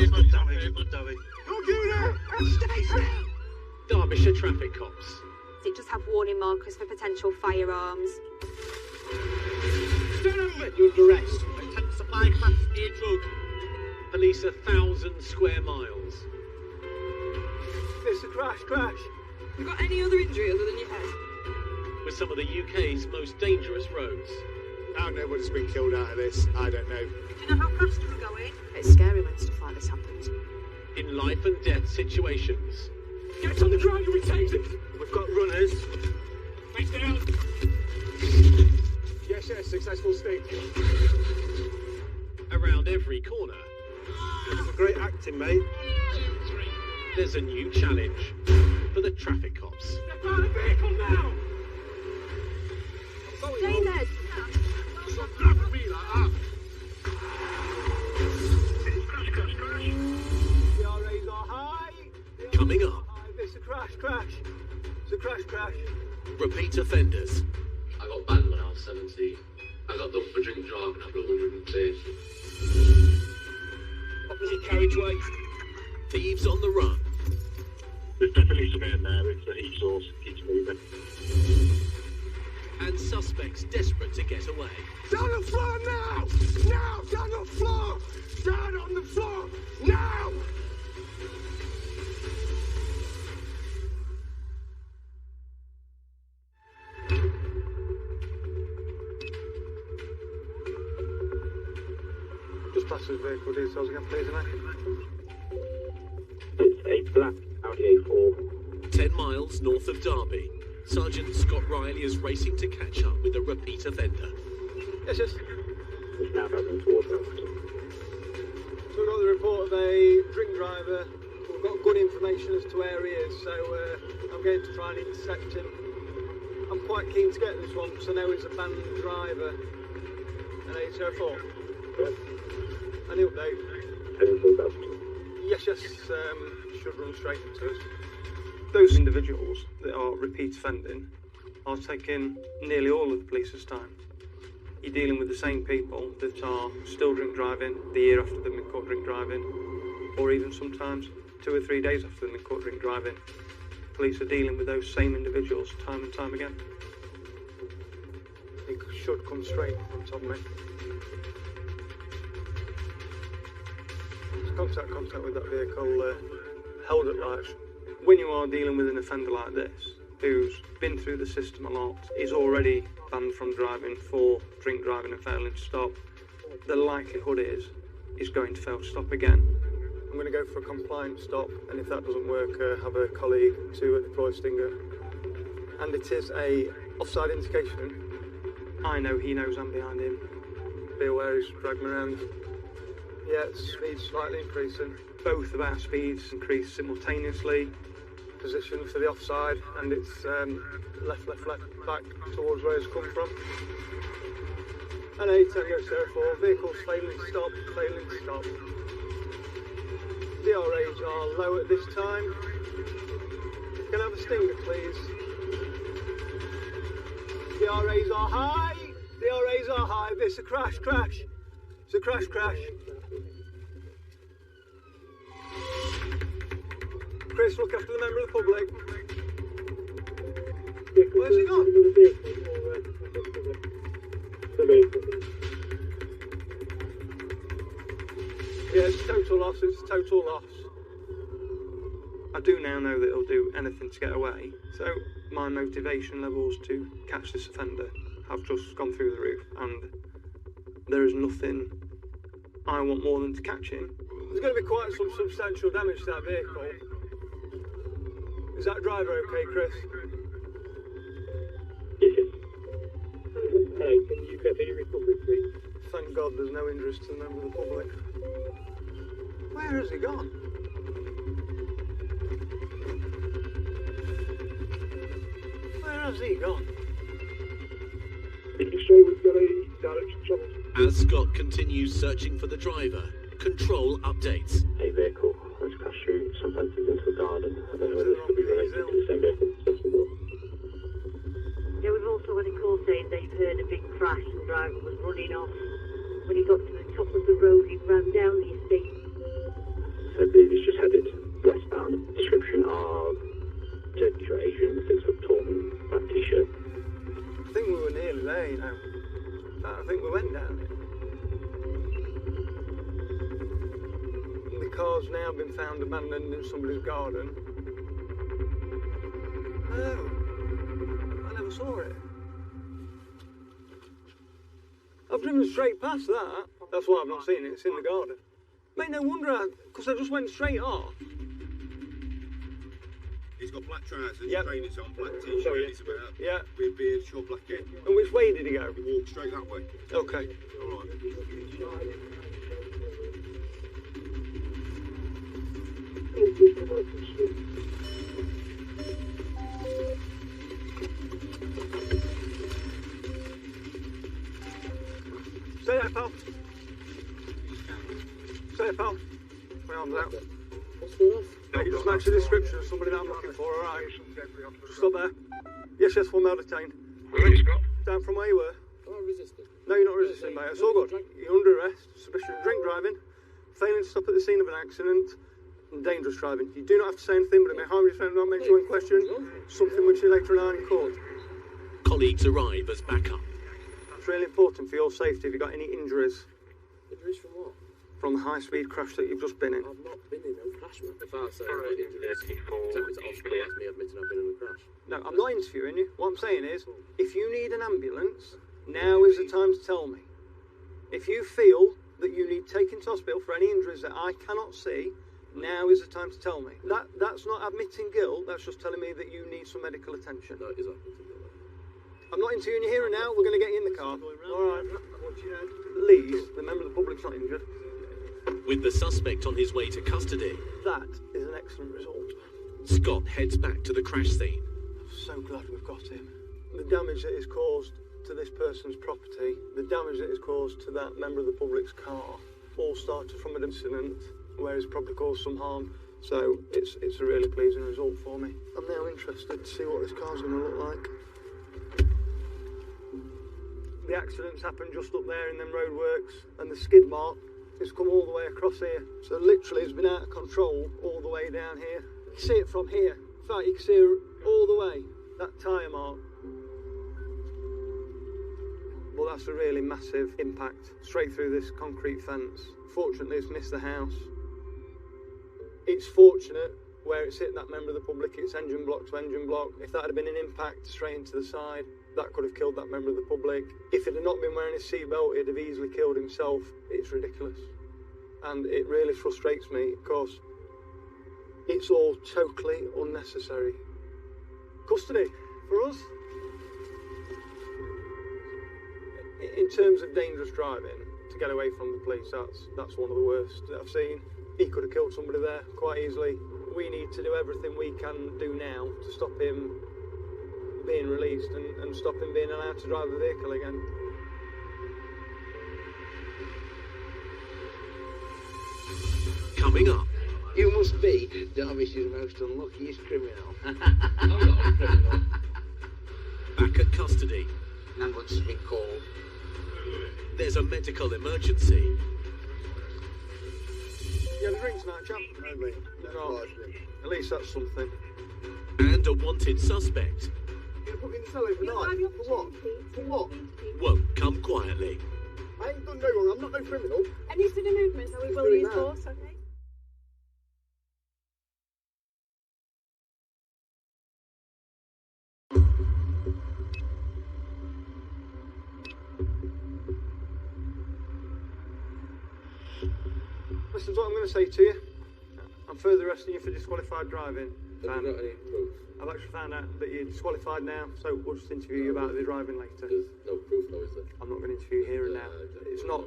Stay still! Derbyshire traffic cops. Does it just have warning markers for potential firearms? Stand over! You're under arrest. Attempt supply class A drug. Police 1,000 square miles. It's a crash. You got any other injury other than your head? With some of the UK's most dangerous roads. How nobody's been killed out of this, I don't know. Do you know how fast we're going? It's scary when stuff like this happens. In life and death situations. Get on the ground, you retain it! We've got runners. Face down! Yes, successful sting. Around every corner. It's a great acting, mate. There's a new challenge for the traffic cops. Step out of the vehicle now! Stay there! Stop grabbing me like that. The RAs are high! Coming up, It's a crash. It's a crash. repeat offenders. I got banned when I was 17. I got done for drink driving after 130. Opposite carriageway. Thieves on the run. There's definitely something in there. It's the heat source. Keeps moving. And suspects desperate to get away. Down on the floor now! Now! Down on the floor! Down on the floor! Now! Just pass his vehicle details again, please, mate. It's a black Audi A4. 10 miles north of Derby. Sergeant Scott Riley is racing to catch up with a repeat offender. Yes. It's now travelling towards us. So we've got the report of a drink driver. We've got good information as to where he is, so I'm going to try and intercept him. I'm quite keen to get this one because I know he's a banned driver. An 804. Yep. Any update? Heading towards us. Yes, should run straight into us. Those individuals that are repeat offending are taking nearly all of the police's time. You're dealing with the same people that are still drink driving the year after they've been caught drink driving, or even sometimes 2 or 3 days after they've been caught drink driving. Police are dealing with those same individuals time and time again. It should come straight in front of me. Contact with that vehicle held at lights. When you are dealing with an offender like this, who's been through the system a lot, is already banned from driving for drink driving and failing to stop, the likelihood is he's going to fail to stop again. I'm going to go for a compliant stop, and if that doesn't work, have a colleague to deploy Stinger. And it is a offside indication. I know he knows I'm behind him. Be aware he's dragging me around. Yeah, speed's slightly increasing. Both of our speeds increase simultaneously. Position for the offside, and it's left, back towards where it's come from. And 8 Tango Sierra 4, vehicles failing to stop. DRAs are low at this time. Can I have a Stinger, please? DRAs are high. It's a crash. It's a crash. Chris, look after the member of the public. Where's he gone? Yeah, it's total loss. I do now know that he'll do anything to get away, so my motivation levels to catch this offender have just gone through the roof, and there is nothing I want more than to catch him. There's going to be quite some substantial damage to that vehicle. Is that driver okay, Chris? Yes. Hello, can you get any recovery, please? Thank God there's no injuries to the member of the public. Where has he gone? Where has he gone? Are you sure we've got any direction trouble? As Scott continues searching for the driver, control updates. A vehicle has crashed through some fences into a garden. I don't know whether this could be related to the same vehicle. Yeah, we've also had a call saying they've heard a big crash and the driver was running off. When he got to the top of the road, he ran down the estate. I believe he's just headed westbound. Description of Turkish or Asian, 6 foot tall, black t-shirt. I think we were nearly there, you know. I think we went down it. The car's now been found abandoned in somebody's garden. No, I never saw it. I've driven straight past that. That's why I've not seen it. It's in the garden. Mate, no wonder, because I just went straight off. He's got black trousers, Yep. trainers on, black t-shirt, he's about Yeah. with beard, short black hair. And which way did he go? He walked straight that way. Okay. All right. Stay there, pal. Stay there, pal. My arms out. What's going on? Mate, you just match the description of somebody that I'm looking for, alright? Just stop there. Yes, yes, one male detained. Down from where you were. I'm resisting. No, you're not resisting, mate. It's all good. You're under arrest, suspicion of drink driving, failing to stop at the scene of an accident, and dangerous driving. You do not have to say anything, but it may harm your friend, not make you in question, something which you later on in court. Colleagues arrive as backup. It's really important for your safety if you've got any injuries Injuries from what? from the high-speed crash that you've just been in. I've not been in no crash, man. If I say I've got injuries, take me to hospital, that's me admitting I've been in a crash. No, I'm not interviewing you. What I'm saying is, if you need an ambulance, now is the time to tell me. If you feel that you need taken to hospital for any injuries that I cannot see, now is the time to tell me. That's not admitting guilt, that's just telling me that you need some medical attention. No, it is happening. I'm not interviewing you here and now, we're going to get you in the car. Alright. Please, the member of the public's not injured. With the suspect on his way to custody, That is an excellent result. Scott heads back to the crash scene. I'm so glad we've got him. The damage that is caused to this person's property, the damage that is caused to that member of the public's car, all started from an incident where he's probably caused some harm. So it's a really pleasing result for me. I'm now interested to see what this car's going to look like. The accidents happened just up there in them roadworks, and the skid mark has come all the way across here. So literally it's been out of control all the way down here. You can see it from here. In fact, you can see it all the way, that tyre mark. Well, that's a really massive impact straight through this concrete fence. Fortunately, it's missed the house. It's fortunate where it's hit that member of the public, it's engine block to engine block. If that had been an impact straight into the side, that could have killed that member of the public. If it had not been wearing his seatbelt, it'd have easily killed himself. It's ridiculous. And it really frustrates me because it's all totally unnecessary. Custody for us. In terms of dangerous driving, to get away from the police, that's one of the worst that I've seen. He could have killed somebody there quite easily. We need to do everything we can do now to stop him being released and stop him being allowed to drive the vehicle again. Coming up, You must be Derbyshire's most unluckiest criminal. I'm not a criminal. back at custody. An ambulance has been called. There's a medical emergency. You had a drink tonight, chap? No, mate. No. At least that's something. And a wanted suspect You're put me in the cell overnight. For what? For what? won't come quietly. I ain't done no wrong. I'm not no criminal. Any sudden movements, and we will doing use that. force, okay? Listen to what I'm going to say to you. I'm further arresting you for disqualified driving. Have you got any proof? I've actually found out that you're disqualified now, so we'll just interview you about the driving later. There's no proof, no, is there? I'm not going to interview you here and now. No,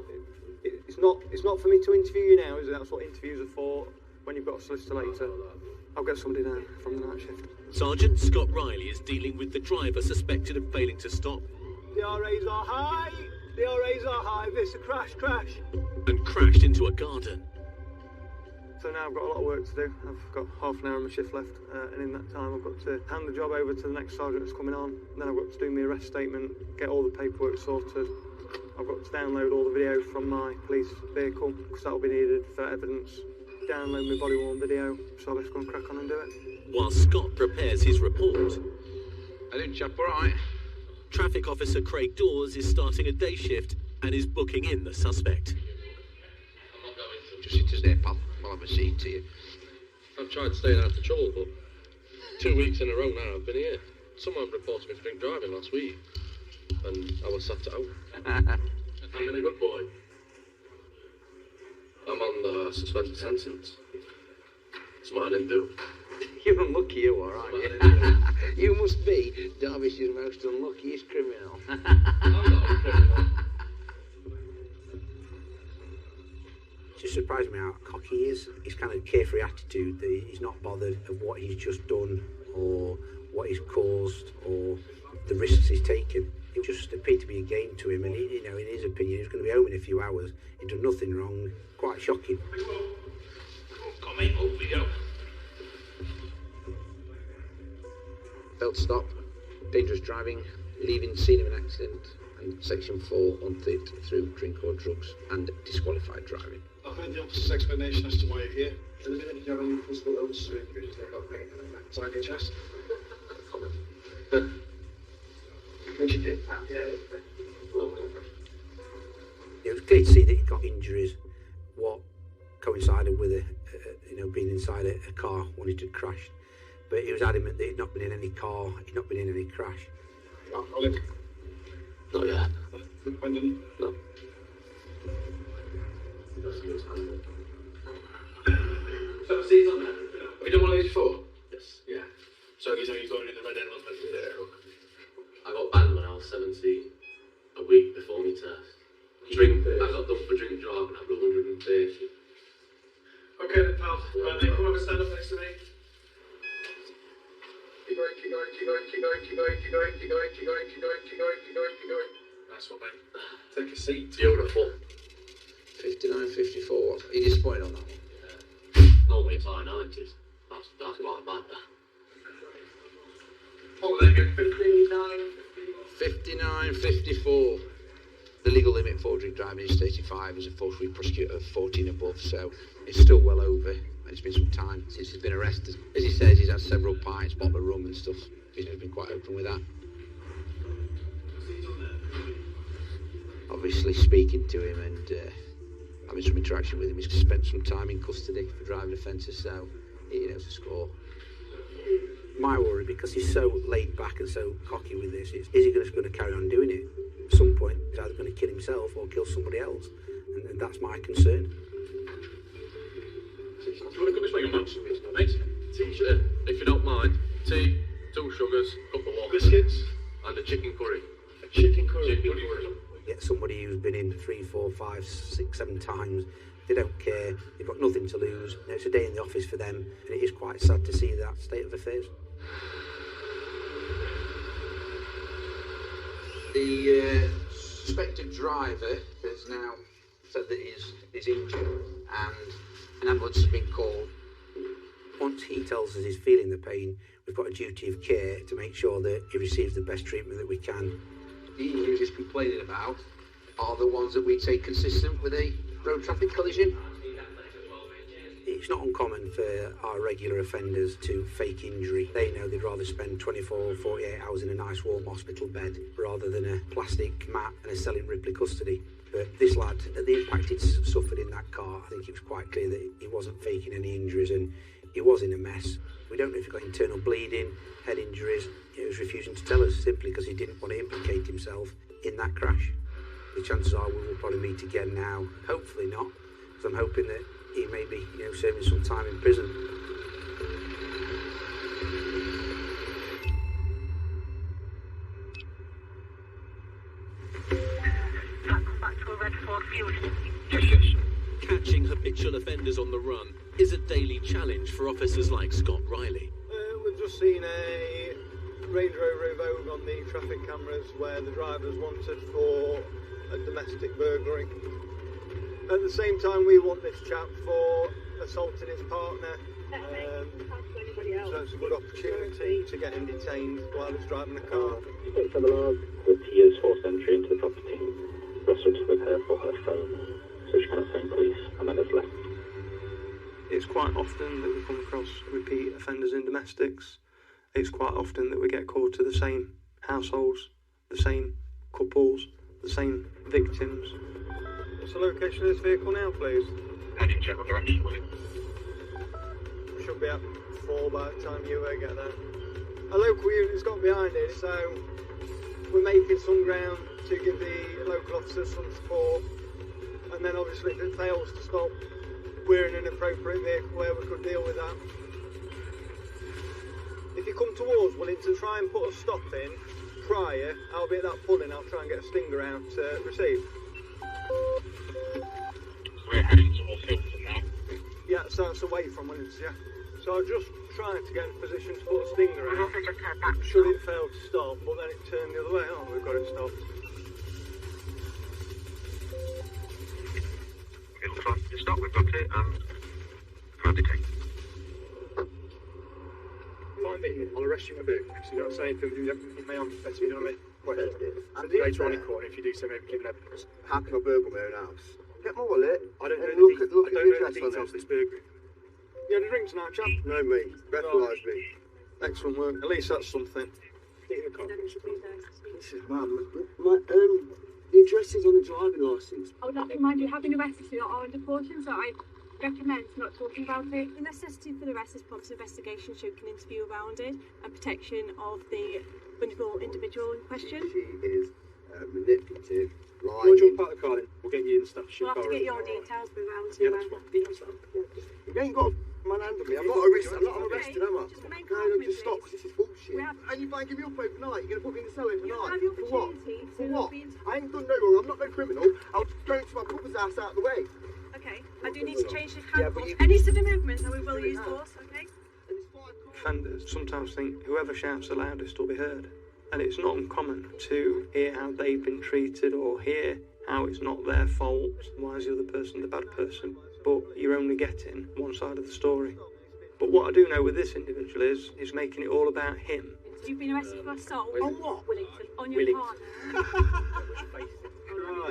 It's not for me to interview you now, is it? That's what interviews are for when you've got a solicitor later. I'll get somebody now from the night shift. Sergeant Scott Riley is dealing with the driver suspected of failing to stop The RAs are high! The RAs are high! This a crash! and crashed into a garden. So now I've got a lot of work to do. I've got half an hour of my shift left, and in that time I've got to hand the job over to the next sergeant that's coming on. And then I've got to do my arrest statement, get all the paperwork sorted. I've got to download all the video from my police vehicle, because that'll be needed for evidence. download my body worn video, so let's go and crack on and do it. While Scott prepares his report, I didn't chap, all right. Traffic Officer Craig Dawes is starting a day shift and is booking in the suspect. I'm not going to. Just sit us there, pal. I'll have a seat to you. I've tried staying out of trouble, but 2 weeks in a row now I've been here. Someone reported me for drink driving last week, and I was sat at home. I'm a good boy. I'm on the suspended sentence. It's what I didn't do. You're unlucky, you are, aren't you? You must be Derbyshire's most unluckiest criminal. I'm not a criminal. Just surprised me how cocky he is. His kind of carefree attitude that he's not bothered of what he's just done or what he's caused or the risks he's taken. It just appeared to be a game to him, and he, in his opinion, he was going to be home in a few hours. He'd done nothing wrong. Quite shocking. Come in, up we go. Belt stop, dangerous driving, leaving scene of an accident, and section 4 unfit through drink or drugs and disqualified driving. I've heard the officer's explanation as to why you're here. In a minute, you have any possible illness to you to take up pain inside your chest? Would you do that? Yeah. It was clear to see that he got injuries, what coincided with being inside a car when it had crashed. But he was adamant that he'd not been in any car, he'd not been in any crash. Alcoholic? Not yet. Dependent? No. So the seats on there? Have you done one of these before? Yes. Yeah. So he's only going in the red end on the I got banned when I was 17, a week before my test. I got done for drink driving at 130. Okay then, pal. Then come over, stand up next to me. Keep going, keep going, keep going, keep going, keep going, keep going, keep going, keep going, keep going, keep going, keep going, keep going. Nice one, mate. Take a seat. Beautiful. 59.54. Are you disappointed on that one? Normally it's high 90s. That's quite bad, that. Hold it again. 59.54. The legal limit for drink driving is 35 as a force we prosecute of 14 above, so it's still well over. It's been some time since he's been arrested. As he says, he's had several pints, bottle of rum and stuff. He's been quite open with that. Obviously speaking to him and having some interaction with him, he's spent some time in custody for driving offences, so he knows the score. My worry, because he's so laid back and so cocky with this, is he just going to carry on doing it? At some point, he's either going to kill himself or kill somebody else, and that's my concern. Do you want to come this way, mate? T-shirt, if you don't mind. Tea, 2 sugars, couple of water. Biscuits? And a chicken curry. A chicken curry? Chicken curry. Get somebody who's been in 3, 4, 5, 6, 7 times. They don't care. They've got nothing to lose. It's a day in the office for them, and it is quite sad to see that state of affairs. The suspected driver has now said that he's injured and an ambulance has been called. Once he tells us he's feeling the pain, we've got a duty of care to make sure that he receives the best treatment that we can. The injuries he's complaining about are the ones that we say consistent with a road traffic collision. It's not uncommon for our regular offenders to fake injury. They know they'd rather spend 24 or 48 hours in a nice warm hospital bed rather than a plastic mat and a cell in Ripley custody. But this lad, the impact he'd suffered in that car, I think it was quite clear that he wasn't faking any injuries and he was in a mess. We don't know if he got internal bleeding, head injuries. He was refusing to tell us simply because he didn't want to implicate himself in that crash. The chances are we will probably meet again now. Hopefully not, because I'm hoping that he may be, serving some time in prison. Catching habitual offenders on the run is a daily challenge for officers like Scott Riley. We've just seen a Range Rover Evoque on the traffic cameras where the driver's wanted for a domestic burglary. At the same time, we want this chap for assaulting his partner. So it's a good opportunity to get him detained while he's driving a car. It's Abelard with Tia's forced entry into the property. Russell took with her for her phone, so she can't phone police, and then has left. It's quite often that we come across repeat offenders in domestics. It's quite often that we get called to the same households, the same couples, the same victims. What's the location of this vehicle now, please? Heading general direction, will you? Should be at 4 by the time you get there. A local unit's got behind it, so we're making some ground to give the local officers some support. And then obviously if it fails to stop, we're in an appropriate vehicle where we could deal with that. If you come towards Wellington, try and put a stop in prior. I'll be at that pull-in, I'll try and get a stinger out to receive. We're heading towards Hilton now. Yeah, so it's away from Wellington, yeah. So I'll just try to get in a position to put a stinger We've out. also just heard back. Should it fail to stop, but then it turned the other way. Oh, we've got it stopped. It looks like you stop, we've got it, and command detained. Fine, Vicky, I'll arrest you in a bit, because you don't say anything, you may better, you know what I mean? Well, later on in court, if you do say maybe give evidence. How can I burgle my own house? Get my wallet. I don't know and the look at the address on details of it. this burglary. You had a drink tonight, chap? No, me. Breathalyse me. Excellent work. At least that's something. This is mad. The address is on the driving licence. I would like to remind you, having arrested you are under caution, so I recommend not talking about it. The necessity for the arrest is prompt investigation, showing an interview around it, and protection of the vulnerable individual in question. She is manipulative, We'll lying. jump out of the car then. We'll get you in the staff. We'll have to get your details around to Yeah, that's fine. That's fine. You ain't got a manhandle me. I'm not arrested. I'm not arrested, am I? Just remain No, calm, just stop, please. because this is bullshit. We have- And you banging me up overnight. You're going to put me in the cell overnight. You have the For what? opportunity For to what? be in- I ain't done no wrong. I'm not no criminal. I was going to my brother's house out of the way. Okay, I do need to change the Yeah, but handbook. you- Any sudden movement, and we will use force, okay? And it's 5 o'clock. Offenders sometimes think whoever shouts the loudest will be heard. And it's not uncommon to hear how they've been treated or hear how it's not their fault. Why is the other person the bad person? But you're only getting one side of the story. But what I do know with this individual is he's making it all about him. You've been arrested for assault. On what? Wellington. On your Wellington. partner. Right.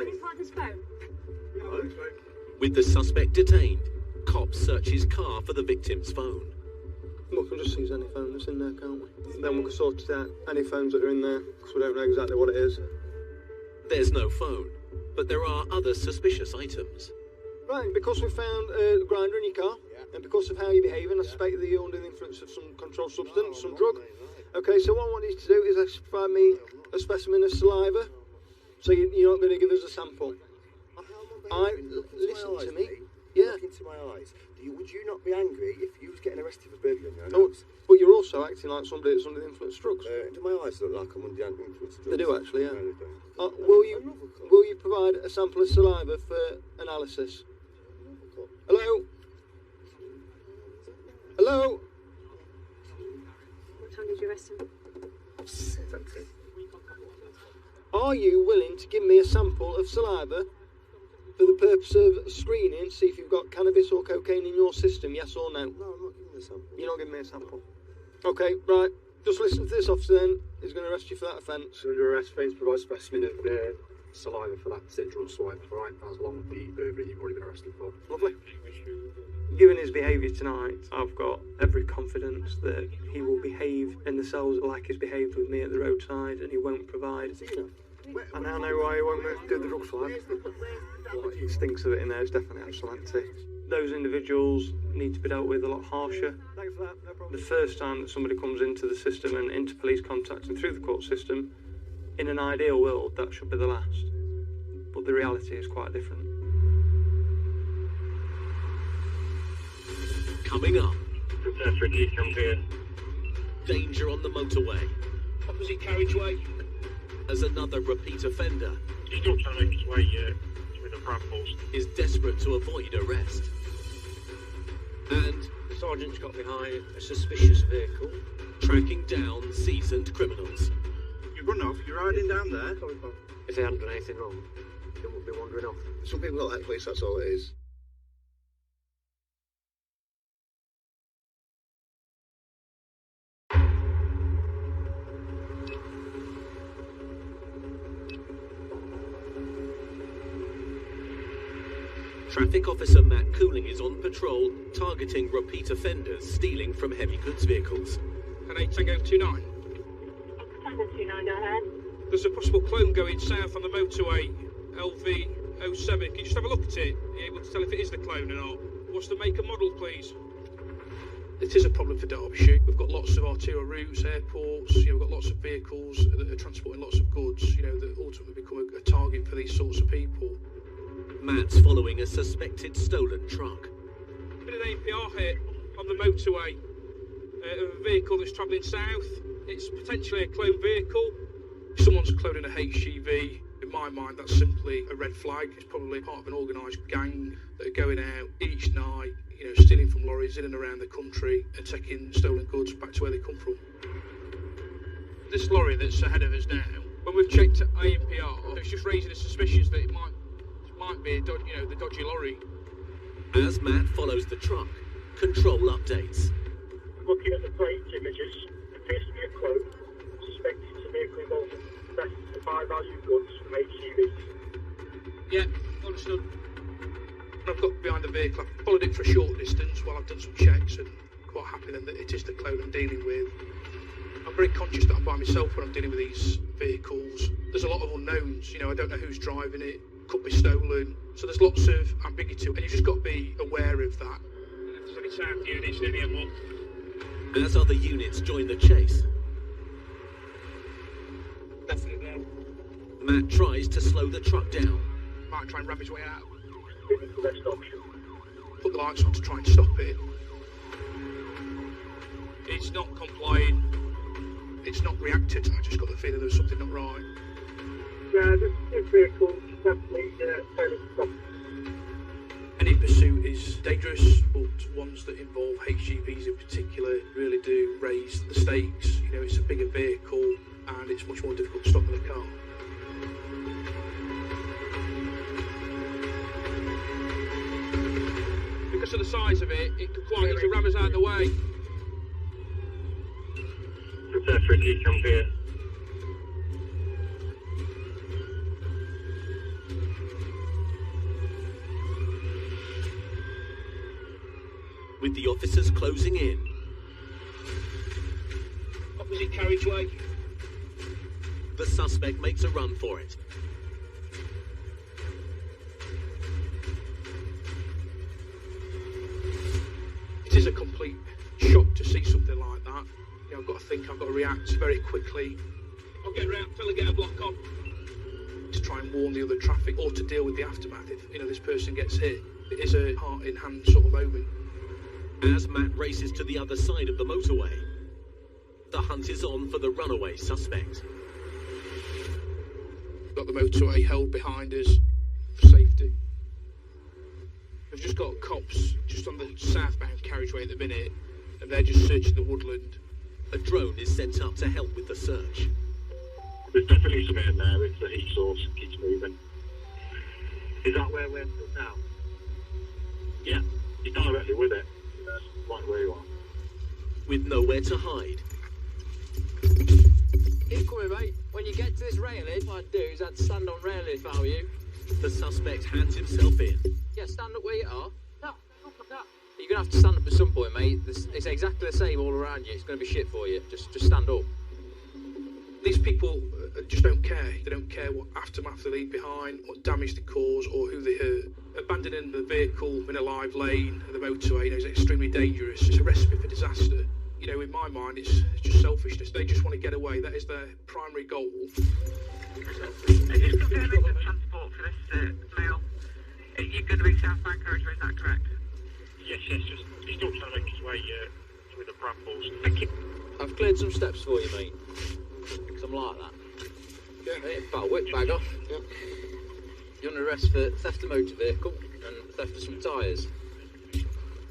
On his partner's phone. With the suspect detained, cops search his car for the victim's phone. We can just seize any phone that's in there, can't we? Then we can sort it out. Any phones that are in there, because we don't know exactly what it is. There's no phone, but there are other suspicious items. Right, because we found a grinder in your car, and because of how you're behaving, I suspect that you're under the influence of some controlled substance, some drug. Okay, so what I want you to do is actually provide me a specimen of saliva, so you're not going to give us a sample. Listen to me. Yeah. Look into my eyes. Would you not be angry if you was getting arrested for burglary on your own Oh, house? but you're also acting like somebody that's under the influence of drugs. Do my eyes look like I'm under the influence of drugs? They do actually, yeah. No, they don't. Will you provide a sample of saliva for analysis? Hello? Hello? What time did you arrest him? Are you willing to give me a sample of saliva for the purpose of screening, see if you've got cannabis or cocaine in your system, yes or no? No, I'm not giving you a sample. You're not giving me a sample. Okay, right. Just listen to this officer then. He's going to arrest you for that offence. So under arrest, Fames provide specimen of saliva for that drug swipe, alright? As long as the burglary you've already been arrested for. Lovely. Given his behaviour tonight, I've got every confidence that he will behave in the cells like he's behaved with me at the roadside, and he won't provide. And I know why he won't do the drug swipe. He stinks of it in there, it's definitely absolutely. Those individuals need to be dealt with a lot harsher. Thanks for that, no problem. The first time that somebody comes into the system and into police contact and through the court system, in an ideal world, that should be the last. But the reality is quite different. Coming up, Prepare for a key, come here. danger on the motorway Opposite carriageway. as another repeat offender He's still trying to make his way through the brambles. is desperate to avoid arrest. And The sergeant's got behind a suspicious vehicle. tracking down seasoned criminals. You run off, you're riding down there. If they hadn't done anything wrong, they wouldn't be wandering off. Some people don't like police, that's all it is. Traffic officer Matt Cooling is on patrol, targeting repeat offenders stealing from heavy goods vehicles. Hello, Tango 29. Tango 29, go ahead. There's a possible clone going south on the motorway, LV07. Can you just have a look at it? Are you able to tell if it is the clone or not? What's the make and model, please? It is a problem for Derbyshire. We've got lots of arterial routes, airports, we've got lots of vehicles that are transporting lots of goods, that ultimately become a target for these sorts of people. Matt's following a suspected stolen truck. Been an APR hit on the motorway of a vehicle that's travelling south. It's potentially a clone vehicle. If someone's cloning a HGV, in my mind that's simply a red flag. It's probably part of an organised gang that are going out each night, stealing from lorries in and around the country and taking stolen goods back to where they come from. This lorry that's ahead of us now, when we've checked ANPR, it's just raising the suspicions that it might be the dodgy lorry. As Matt follows the truck, control updates. Looking at the plate images, appears to be a clone. Suspected it's a vehicle involving theft of high-value goods from HGVs. Yeah, understood. I've got behind the vehicle. I've followed it for a short distance while I've done some checks and quite happy then that it is the clone I'm dealing with. I'm very conscious that I'm by myself when I'm dealing with these vehicles. There's a lot of unknowns, I don't know who's driving it, could be stolen, so there's lots of ambiguity and you've just got to be aware of that. There's any sound units in here, Mum. As other units join the chase, Definitely. Matt tries to slow the truck down. Might try and ram his way out. It's the best option. Put the lights on to try and stop it. It's not complying. It's not reacted. I just got the feeling there was something not right. Yeah, this vehicle definitely fairly stopped. Any pursuit is dangerous, but ones that involve HGVs in particular really do raise the stakes. It's a bigger vehicle and it's much more difficult to stop than a car. Because of the size of it, it could quite easily ram us out of the way. Prepare for it, come here. With the officers closing in, Opposite carriageway. the suspect makes a run for it. It is a complete shock to see something like that. I've got to think, I've got to react very quickly. I'll get around, fella, get a block on. To try and warn the other traffic or to deal with the aftermath if, this person gets hit. It is a heart-in-hand sort of moment. As Matt races to the other side of the motorway, the hunt is on for the runaway suspect. Got the motorway held behind us for safety. We've just got cops just on the southbound carriageway at the minute, and they're just searching the woodland. A drone is sent up to help with the search. There's definitely something in there if the heat source keeps moving. Is that where we're now? Yeah, you're directly with it. Right where you are. With nowhere to hide, Keep coming, mate. When you get to this railing, what I'd do is I'd stand on railing if I were you. the suspect hands himself in. Yeah, stand up where you are. No, up like that. You're going to have to stand up at some point, mate. It's exactly the same all around you. It's going to be shit for you. Just stand up. These people just don't care. They don't care what aftermath they leave behind, what damage they cause, or who they hurt. Abandoning the vehicle in a live lane of the motorway is extremely dangerous. It's a recipe for disaster. You know, in my mind, it's just selfishness. They just want to get away. That is their primary goal. Just confirming the transport for this male. You're going to be southbound carriageway, is that correct? Yes, just he's still trying to make his way through the brambles. Thank you. I've cleared some steps for you, mate. Because I'm like that. Yeah, mate, about a whip bag off. Yeah. You're under arrest for theft of motor vehicle and theft of some tyres.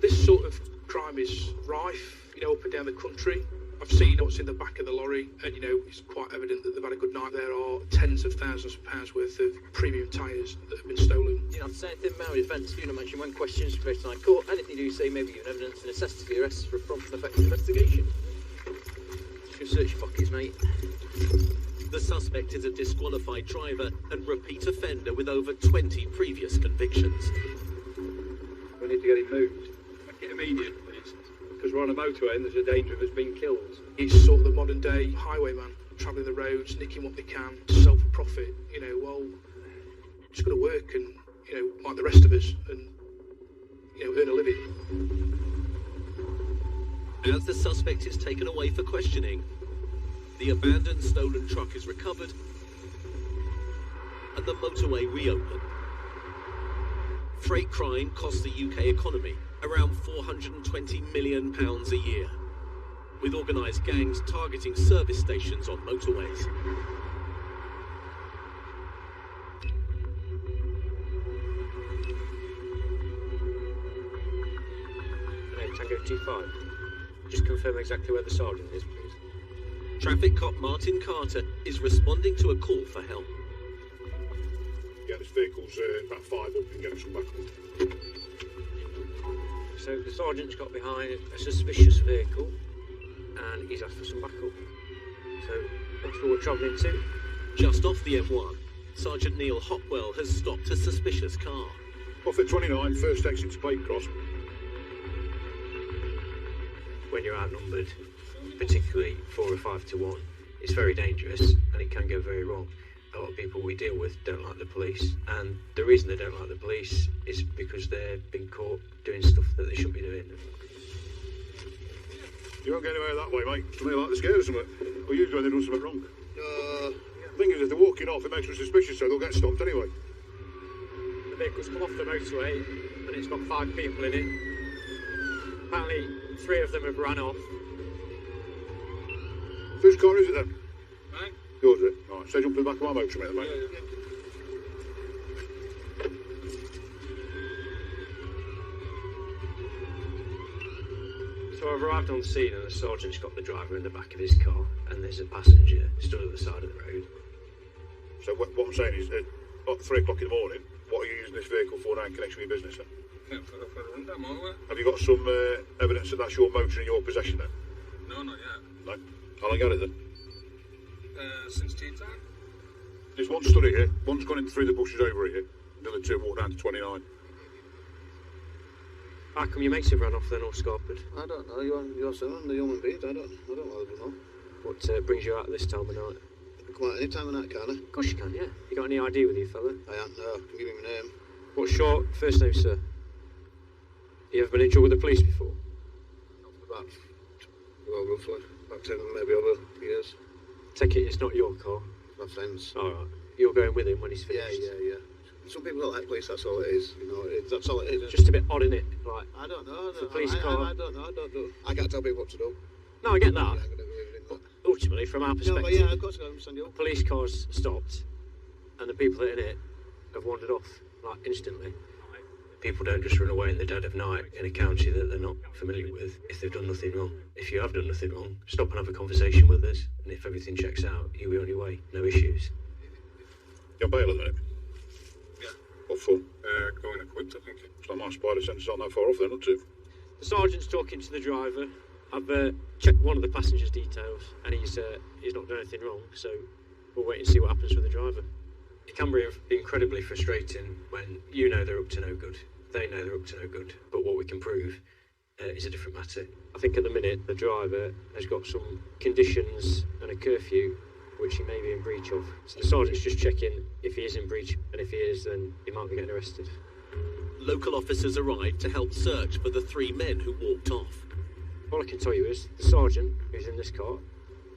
This sort of crime is rife, you know, up and down the country. I've seen what's in the back of the lorry, and, you know, it's quite evident that they've had a good night. There are tens of thousands of pounds worth of premium tyres that have been stolen. You don't have to say anything about your defence. You don't mention when questions raised in court. Anything you do say may be given evidence and necessity for your arrest for a prompt and effective investigation. Just search your pockets, mate. The suspect is a disqualified driver and repeat offender with over 20 previous convictions. need to get him moved. Make it immediate, please. Because we're on a motorway and there's a danger of us being killed. He's sort of the modern day highwayman, travelling the roads, nicking what they can to sell for profit. You know, well, just got to work and, you know, like the rest of us, and, you know, earn a living. As the suspect is taken away for questioning, the abandoned stolen truck is recovered and the motorway reopened. Freight crime costs the UK economy around £420 million a year, with organised gangs targeting service stations on motorways. Tango 25. Just confirm exactly where the sergeant is, please. Traffic cop Martin Carter is responding to a call for help. Yeah, this vehicle's about 5 up and get some back up. So the sergeant's got behind a suspicious vehicle and he's asked for some backup. So that's what we're travelling to. Just off the M1, Sergeant Neil Hopwell has stopped a suspicious car. Off at 29, first exit to Plate Cross. When you're outnumbered, particularly 4 or 5 to 1, it's very dangerous and it can go very wrong. A lot of people we deal with don't like the police, and the reason they don't like the police is because they've been caught doing stuff that they shouldn't be doing. You won't get anywhere that way, mate. Something like the scared or something. Or usually when they do something wrong. The thing is, if they're walking off, it makes them suspicious, so they'll get stopped anyway. The vehicle's come off the motorway and it's got 5 people in it. Apparently 3 of them have run off. Whose car is it then? Mine. Yours, is it? Right, so jump in the back of my motor, mate. Yeah. So I've arrived on scene and the sergeant's got the driver in the back of his car and there's a passenger stood at the side of the road. So what I'm saying is, at 3 o'clock in the morning, what are you using this vehicle for now in connection with your business then? Have you got some evidence that that's your motor in your possession then? No, not yet. No? How long got it then? Since tea time. There's one stood here, one's gone in through the bushes over here, the other 2 walked down to 29. How come your mates have run off then or scarpered? I don't know, you're son, the human beings, I don't know. What brings you out at this time of night? I can come out any time of night, can't I? Of course you can, yeah. You got any ID with you, fella? I haven't, no. I can give you my name. What's your first name, sir? You ever been in trouble with the police before? Roughly. About 10, maybe over years. Take it it's not your car? My friend's. Alright. You're going with him when he's finished? Yeah. Some people don't like police, that's all it is. You know, that's all it is. Just a bit odd, innit? Like, I don't know. It's a police car. I don't know. I can't tell people what to do. No, I get that. But ultimately, from our perspective, No, but yeah, of course I understand you. a police car's stopped and the people that are in it have wandered off, like, instantly. People don't just run away in the dead of night in a county that they're not familiar with if they've done nothing wrong. If you have done nothing wrong, stop and have a conversation with us, and if everything checks out, you'll be on your way. No issues. You're bail at the minute? Yeah. What for? Going equipped, I think. It's not my spider sense, it's not that far off then, not it? The sergeant's talking to the driver. I've checked one of the passenger's details, and he's not done anything wrong, so we'll wait and see what happens with the driver. It can be incredibly frustrating when you know they're up to no good. They know they're up to no good, but what we can prove is a different matter. I think at the minute the driver has got some conditions and a curfew which he may be in breach of. So the sergeant's just checking if he is in breach, and if he is, then he might be getting arrested. Local officers arrived to help search for the 3 men who walked off. All I can tell you is the sergeant, who's in this car,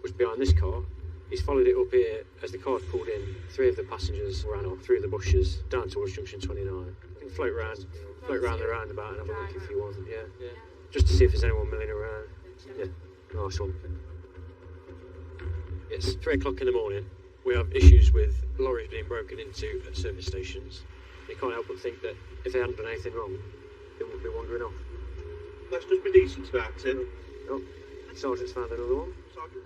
was behind this car. He's followed it up here as the car's pulled in. 3 of the passengers ran off through the bushes down towards junction 29. You can float round the roundabout and have a look if you want. Yeah. Just to see if there's anyone milling around. Yeah, nice one. It's 3 o'clock in the morning. We have issues with lorries being broken into at service stations. You can't help but think that if they hadn't done anything wrong, they wouldn't be wandering off. Let's just be decent about it. Oh, the sergeant's found another one.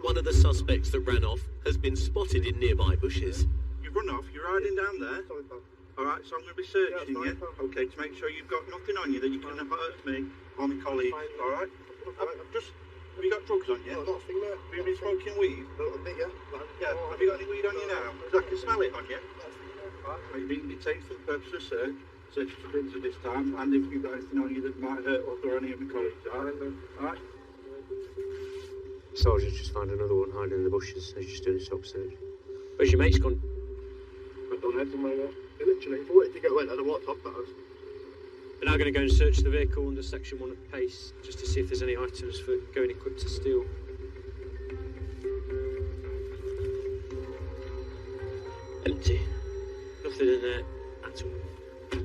One of the suspects that ran off has been spotted in nearby bushes. You've run off, you're riding down there. Alright, so I'm going to be searching you. Okay, to make sure you've got nothing on you that you can hurt me or my colleagues. Alright? Have you got drugs on you? No, nothing, mate. Have you been smoking weed? A bit, yeah. Yeah, have you got any weed on you now? Because I can smell it on you. Are you being detained for the purpose of search? search for drugs at this time, and if you've got anything on you that might hurt us or any of my colleagues. Alright? Sergeant just found another one hiding in the bushes. They're just doing a stop search. Where's your mate's gone? I don't have to mind that. Literally, if I wanted to get went, I'd have walked off the house. We're now going to go and search the vehicle under section 1 of PACE, just to see if there's any items for going equipped to steal. Empty. Nothing in there at all.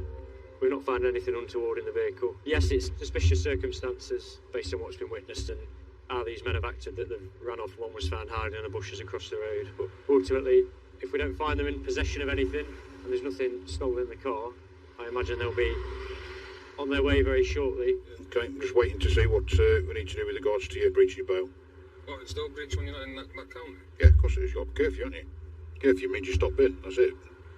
We've not found anything untoward in the vehicle. Yes, it's suspicious circumstances based on what's been witnessed and how these men have acted that they've ran off. One was found hiding in the bushes across the road. But ultimately, if we don't find them in possession of anything and there's nothing stolen in the car, I imagine they'll be on their way very shortly. Okay, I'm just waiting to see what we need to do with regards to your breach of bail. What, it's still breach when you're not in that county? Yeah, of course it is. You're on curfew, aren't you? Curfew means you stop in, that's it.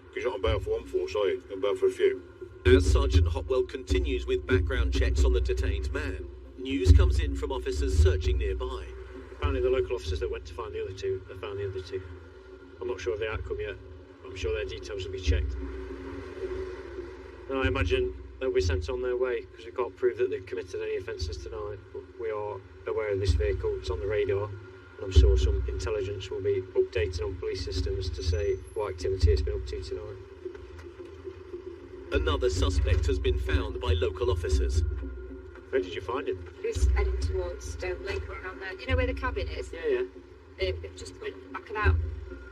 Because you're not on bail for one force, are you? You're on bail for a few. As Sergeant Hopwell continues with background checks on the detained man, news comes in from officers searching nearby. Apparently the local officers that went to find the other two have found the other two. I'm not sure of the outcome yet, but I'm sure their details will be checked. And I imagine they'll be sent on their way, because we can't prove that they've committed any offences tonight. But we are aware of this vehicle, it's on the radar, and I'm sure some intelligence will be updated on police systems to say what activity it's been up to tonight. Another suspect has been found by local officers. Where did you find him? Who's heading towards Lake around there? You know where the cabin is? Yeah. They've just went back and out.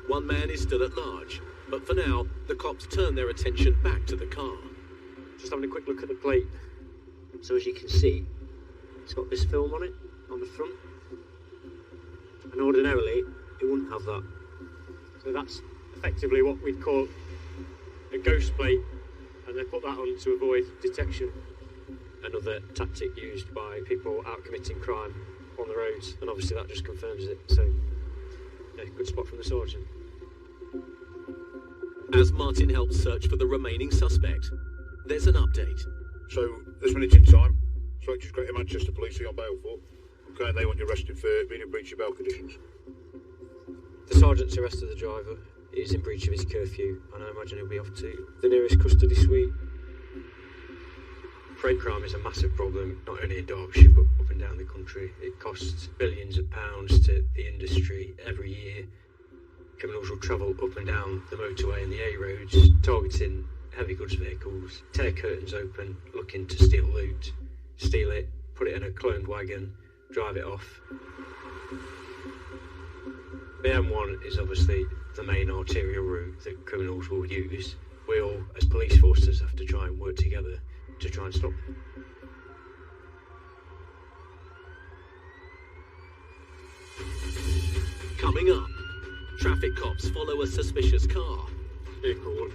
One man is still at large, but for now, the cops turn their attention back to the car. Just having a quick look at the plate. So as you can see, it's got this film on it, on the front. And ordinarily, it wouldn't have that. So that's effectively what we'd call a ghost plate, and they put that on to avoid detection. Another tactic used by people out committing crime on the roads, and obviously that just confirms it. So, yeah, good spot from the sergeant. As Martin helps search for the remaining suspect, there's an update. So, this minute in time, Search is Greater Manchester Police are on bail for. Okay, and they want you arrested for being in breach of bail conditions. The sergeant's arrested the driver. He is in breach of his curfew, and I imagine he'll be off to the nearest custody suite. Freight crime is a massive problem, not only in Derbyshire, but up and down the country. It costs billions of pounds to the industry every year. Criminals will travel up and down the motorway and the A roads, targeting heavy goods vehicles, tear curtains open, looking to steal loot, steal it, put it in a cloned wagon, drive it off. The M1 is obviously the main arterial route that criminals will use. We all, as police forces, have to try and work together to try and stop them. Coming up, traffic cops follow a suspicious car. Vehicle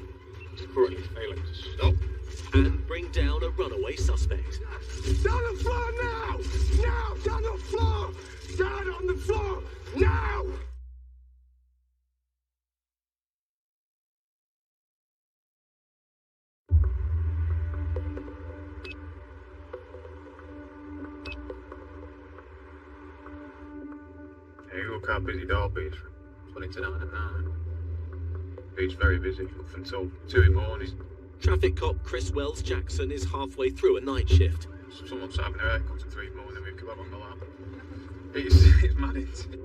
is currently failing to stop. And bring down a runaway suspect. Down the floor now! Now! Down the floor! Down on the floor! Now! Hey, look how busy Derby is from 20 to 9 at night. It's very busy, up until 2 in the morning. Traffic cop Chris Wells Jackson is halfway through a night shift. Someone's having a haircut at 3 in the morning, we come up on the lap. It's mad, isn't it?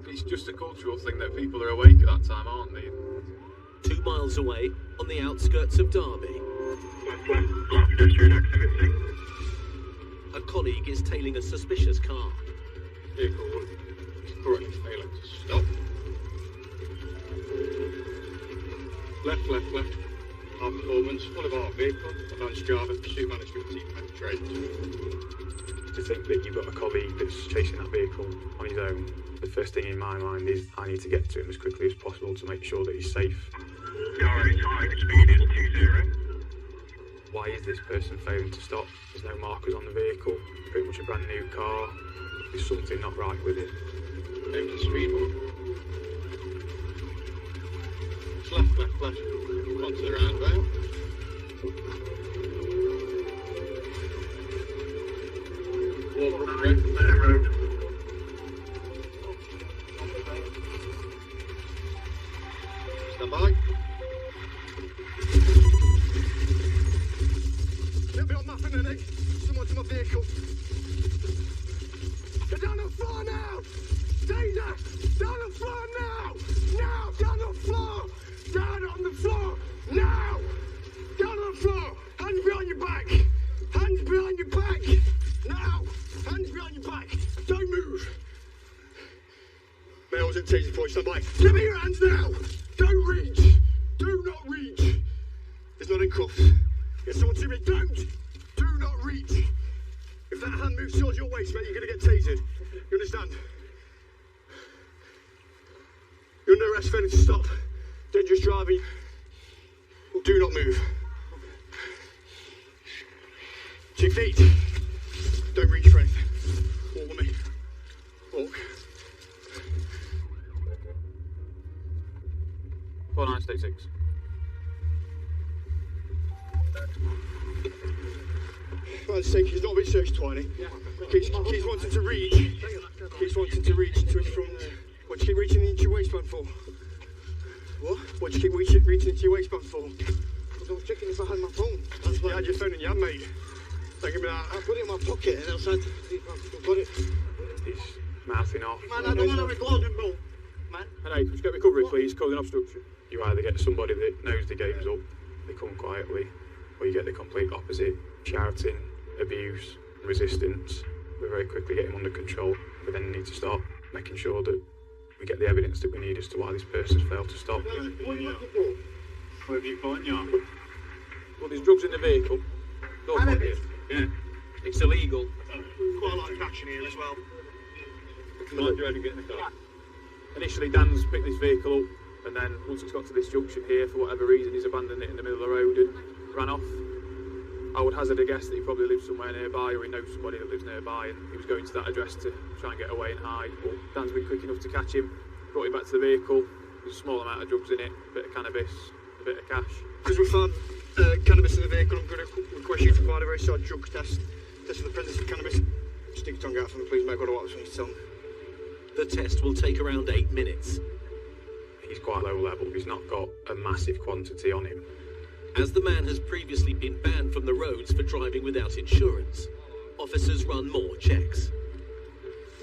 It's just a cultural thing that people are awake at that time, aren't they? 2 miles away, on the outskirts of Derby, a colleague is tailing a suspicious car. Vehicle is currently failing to stop. Left. Our performance, one of our vehicles, advanced driver, pursuit management team penetrate. To think that you've got a colleague that's chasing that vehicle on his own, the first thing in my mind is I need to get to him as quickly as possible to make sure that he's safe. Your target speed is 20. Why is this person failing to stop? There's no markers on the vehicle, pretty much a brand new car. There's something not right with it. Aim to speed one. Left. Onto the roundabout. Walk up the road. Stand by. someone to my vehicle. They're down on the floor now! Taser! Down on the floor now! Now! Down on the floor! Down on the floor! Now! Down on the floor! Hands behind your back! Hands behind your back! Now! Hands behind your back! Don't move! Males at taser point, stand by. Give me your hands now! Don't reach! Do not reach! It's not in cuffs. Get someone to me. Don't! Do not reach! If that hand moves towards your waist, mate, you're going to get tasered. You understand? You're under arrest, failing to stop. Dangerous driving. Do not move. 2 feet. Don't reach for anything. Walk with me. Walk. 4986. For God's sake, he's not been searched, Twiney. Keeps wanting to reach. Keeps wanting to reach to his front. What do you keep reaching into your waistband for? What? What do you keep reaching into your waistband for? I was checking if I had my phone. That's why you had your phone in your hand, mate. Don't give me that. I put it in my pocket and outside. I've got it. He's mouthing off. Man, I don't want to record him, bro. Man. Hey, just get recovery, please. Causing obstruction. You either get somebody that knows the game's up, they come quietly, or you get the complete opposite. Shouting, abuse, resistance. We very quickly get him under control. We then need to start making sure that we get the evidence that we need as to why this person's failed to stop. What are you looking for? Where have you got your? Well, there's drugs in the vehicle. Don't And pocket. Yeah. It's illegal. Quite a lot of action here as well. Come on, get in the car. Initially, Dan's picked this vehicle up, and then once it's got to this junction here, for whatever reason, he's abandoned it in the middle of the road and ran off. I would hazard a guess that he probably lives somewhere nearby, or he knows somebody that lives nearby, and he was going to that address to try and get away and hide. But Dan's been quick enough to catch him, brought him back to the vehicle. There's a small amount of drugs in it, a bit of cannabis, a bit of cash. Because we found cannabis in the vehicle, I'm going to request you to provide a very short drug test for the presence of cannabis. Stick your tongue out for me, please, mate. I've got to watch his tongue. The test will take around 8 minutes. He's quite low level. He's not got a massive quantity on him. As the man has previously been banned from the roads for driving without insurance, officers run more checks.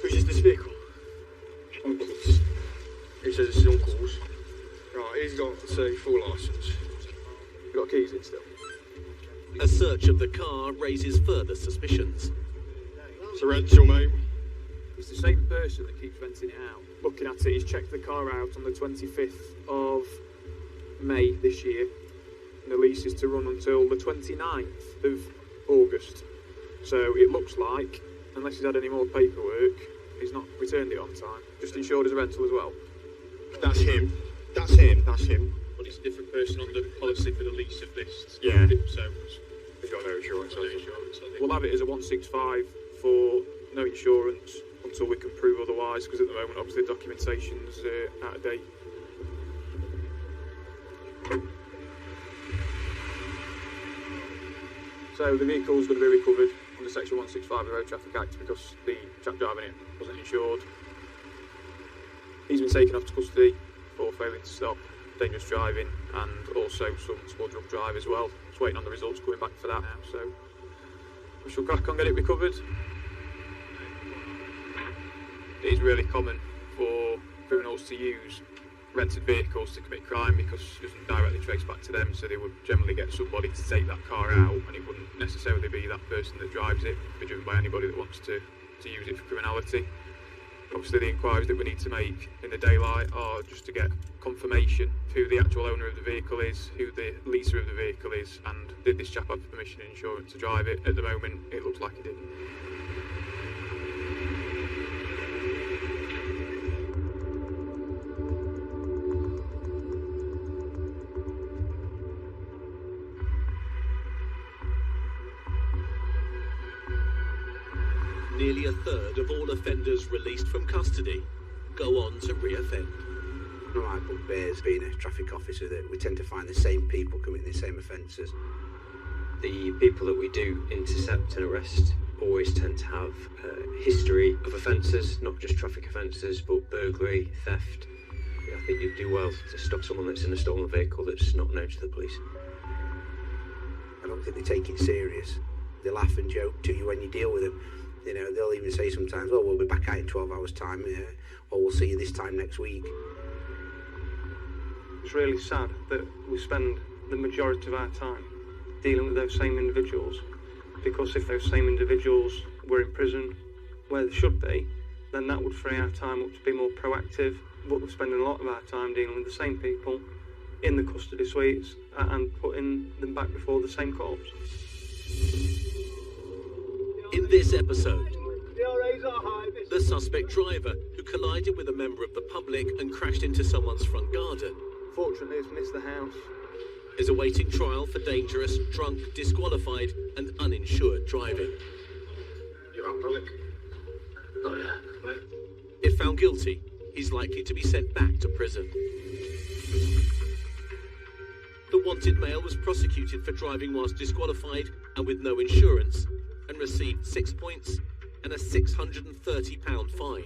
Whose is this vehicle? Uncle's. He says it's his uncle's. Right, he's got a full licence. You got keys in still? A search of the car raises further suspicions. It's a rental, mate. It's the same person that keeps renting it out. Looking at it, he's checked the car out on the 25th of May this year. And the lease is to run until the 29th of August. So it looks like, unless he's had any more paperwork, he's not returned it on time. Just insured as a rental as well. That's him. That's him. That's him. But it's a different person on the policy for the lease of this. Yeah. So he's got no insurance. No insurance. We'll have it as a 165 for no insurance until we can prove otherwise, because at the moment, obviously, the documentation's out of date. So the vehicle's going to be recovered under Section 165 of the Road Traffic Act because the chap driving it wasn't insured. He's been taken off to custody for failing to stop, dangerous driving, and also some small drug drive as well. Just waiting on the results coming back for that now, so we shall crack on, get it recovered. It is really common for criminals to use rented vehicles to commit crime because it doesn't directly trace back to them, so they would generally get somebody to take that car out, and it wouldn't necessarily be that person that drives it. It would be driven by anybody that wants to use it for criminality. Obviously the inquiries that we need to make in the daylight are just to get confirmation of who the actual owner of the vehicle is, who the leaser of the vehicle is, and did this chap have permission and insurance to drive it. At the moment it looks like he didn't. Nearly a third of all offenders released from custody go on to re-offend. No, I put bears being a traffic officer that we tend to find the same people committing the same offences. The people that we do intercept and arrest always tend to have a history of offences, not just traffic offences, but burglary, theft. I think you'd do well to stop someone that's in a stolen vehicle that's not known to the police. I don't think they take it serious. They laugh and joke to you when you deal with them. You know, they'll even say sometimes, "Oh, we'll be back out in 12 hours' time, or we'll see you this time next week." It's really sad that we spend the majority of our time dealing with those same individuals, because if those same individuals were in prison where they should be, then that would free our time up to be more proactive. But we're spending a lot of our time dealing with the same people in the custody suites and putting them back before the same courts. In this episode, the suspect driver who collided with a member of the public and crashed into someone's front garden. Fortunately, it's missed the house. Is awaiting trial for dangerous, drunk, disqualified and uninsured driving. You're alcoholic? Oh yeah. If found guilty, he's likely to be sent back to prison. The wanted male was prosecuted for driving whilst disqualified and with no insurance, and received 6 points and a £630 fine.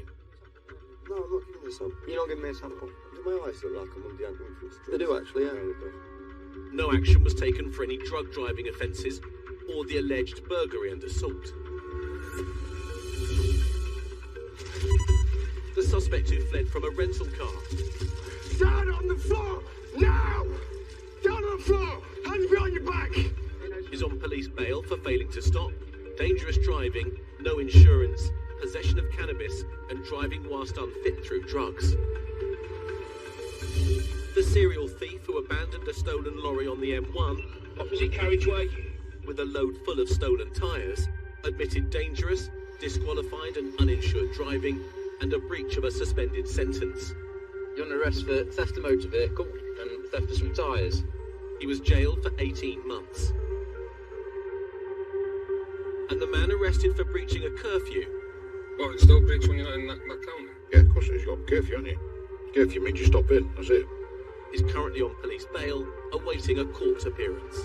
No, I'm not giving you a sample. You're not giving me a sample? Do my eyes look like I'm on the influence? They do actually, yeah. No action was taken for any drug driving offences or the alleged burglary and assault. The suspect who fled from a rental car Down on the floor! Now! Down on the floor! Hands behind your back! is on police bail for failing to stop, dangerous driving, no insurance, possession of cannabis and driving whilst unfit through drugs. The serial thief who abandoned a stolen lorry on the M1 Opposite carriageway. with a load full of stolen tyres admitted dangerous, disqualified and uninsured driving and a breach of a suspended sentence. You're under arrest for theft of motor vehicle and theft of some tyres. He was jailed for 18 months. And the man arrested for breaching a curfew. Well, it's still breach when you're not in that county. Yeah, of course it is. You're on curfew, aren't you? Curfew means you stop in, that's it. Is currently on police bail, awaiting a court appearance.